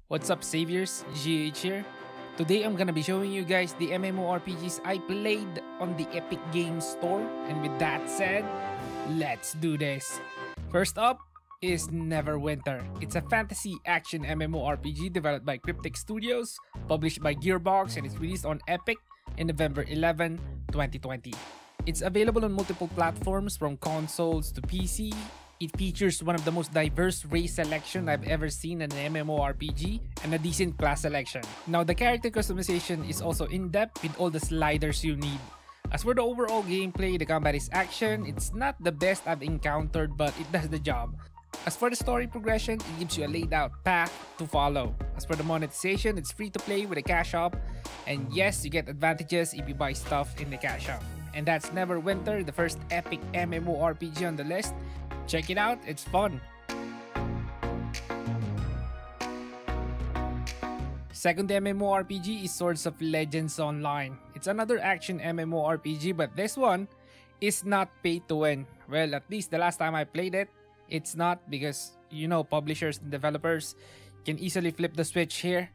What's up, Saviors? GH here. Today I'm gonna be showing you guys the MMORPGs I played on the Epic Games Store. And with that said, let's do this. First up is Neverwinter. It's a fantasy action MMORPG developed by Cryptic Studios, published by Gearbox, and it's released on Epic in November 11, 2020. It's available on multiple platforms from consoles to PC. It features one of the most diverse race selection I've ever seen in an MMORPG and a decent class selection. Now, the character customization is also in-depth with all the sliders you need. As for the overall gameplay, the combat is action. It's not the best I've encountered, but it does the job. As for the story progression, it gives you a laid out path to follow. As for the monetization, it's free to play with a cash shop. And yes, you get advantages if you buy stuff in the cash shop. And that's Neverwinter, the first epic MMORPG on the list. Check it out, it's fun. Second MMORPG is Swords of Legends Online. It's another action MMORPG, but this one is not pay to win. Well, at least the last time I played it, it's not, because you know, publishers and developers can easily flip the switch here.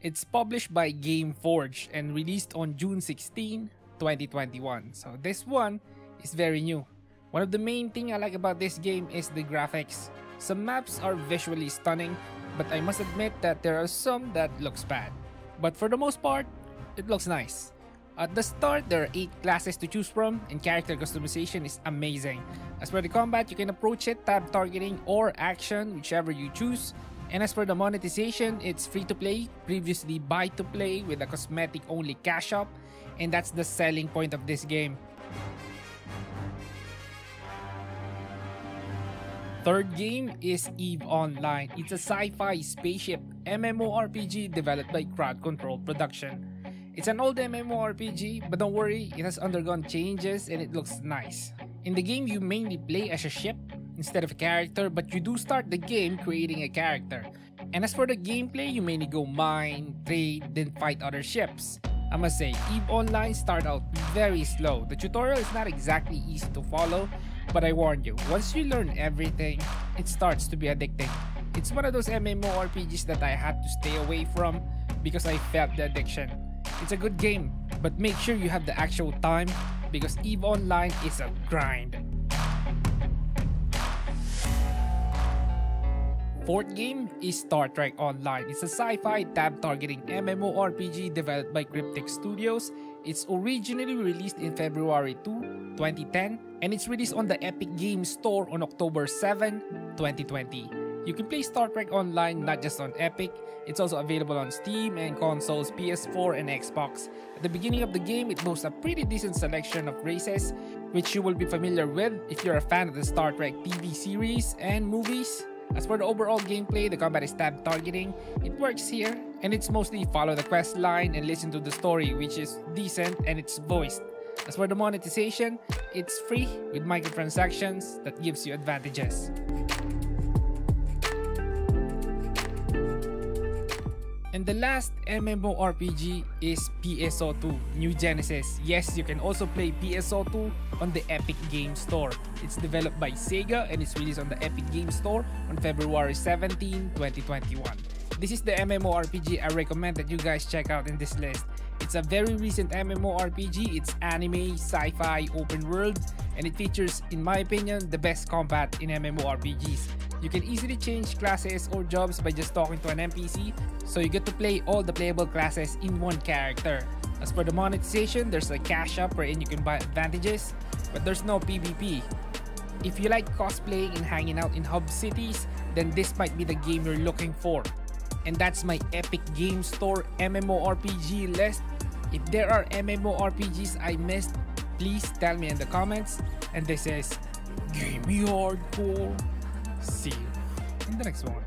It's published by GameForge and released on June 16, 2021. So this one is very new. One of the main things I like about this game is the graphics. Some maps are visually stunning, but I must admit that there are some that looks bad. But for the most part, it looks nice. At the start, there are 8 classes to choose from, and character customization is amazing. As for the combat, you can approach it tab targeting or action, whichever you choose. And as for the monetization, it's free to play, previously buy to play with a cosmetic only cash shop, and that's the selling point of this game. Third game is EVE Online. It's a sci-fi spaceship MMORPG developed by Crowd Control Production. It's an old MMORPG, but don't worry, it has undergone changes and it looks nice. In the game, you mainly play as a ship instead of a character, but you do start the game creating a character. And as for the gameplay, you mainly go mine, trade, then fight other ships. I must say, EVE Online started out very slow. The tutorial is not exactly easy to follow, but I warn you, once you learn everything, it starts to be addicting. It's one of those MMORPGs that I had to stay away from because I felt the addiction. It's a good game, but make sure you have the actual time because EVE Online is a grind. Fourth game is Star Trek Online. It's a sci-fi tab-targeting MMORPG developed by Cryptic Studios. It's originally released in February 2, 2010, and it's released on the Epic Games Store on October 7, 2020. You can play Star Trek Online not just on Epic, it's also available on Steam and consoles PS4 and Xbox. At the beginning of the game, it boasts a pretty decent selection of races, which you will be familiar with if you're a fan of the Star Trek TV series and movies. As for the overall gameplay, the combat is tab targeting. It works here, and it's mostly follow the quest line and listen to the story, which is decent and it's voiced. As for the monetization, it's free with microtransactions that gives you advantages. And the last MMORPG is PSO2 New Genesis. Yes, you can also play PSO2 on the Epic Games Store. It's developed by Sega and it's released on the Epic Games Store on February 17, 2021. This is the MMORPG I recommend that you guys check out in this list. It's a very recent MMORPG. It's anime, sci-fi, open world, and it features, in my opinion, the best combat in MMORPGs. You can easily change classes or jobs by just talking to an NPC, so you get to play all the playable classes in one character. As for the monetization, there's a cash shop wherein you can buy advantages, but there's no PvP. If you like cosplaying and hanging out in hub cities, then this might be the game you're looking for. And that's my Epic Games Store MMORPG list. If there are MMORPGs I missed, please tell me in the comments. And this is Game Me Hardcore. See you in the next one.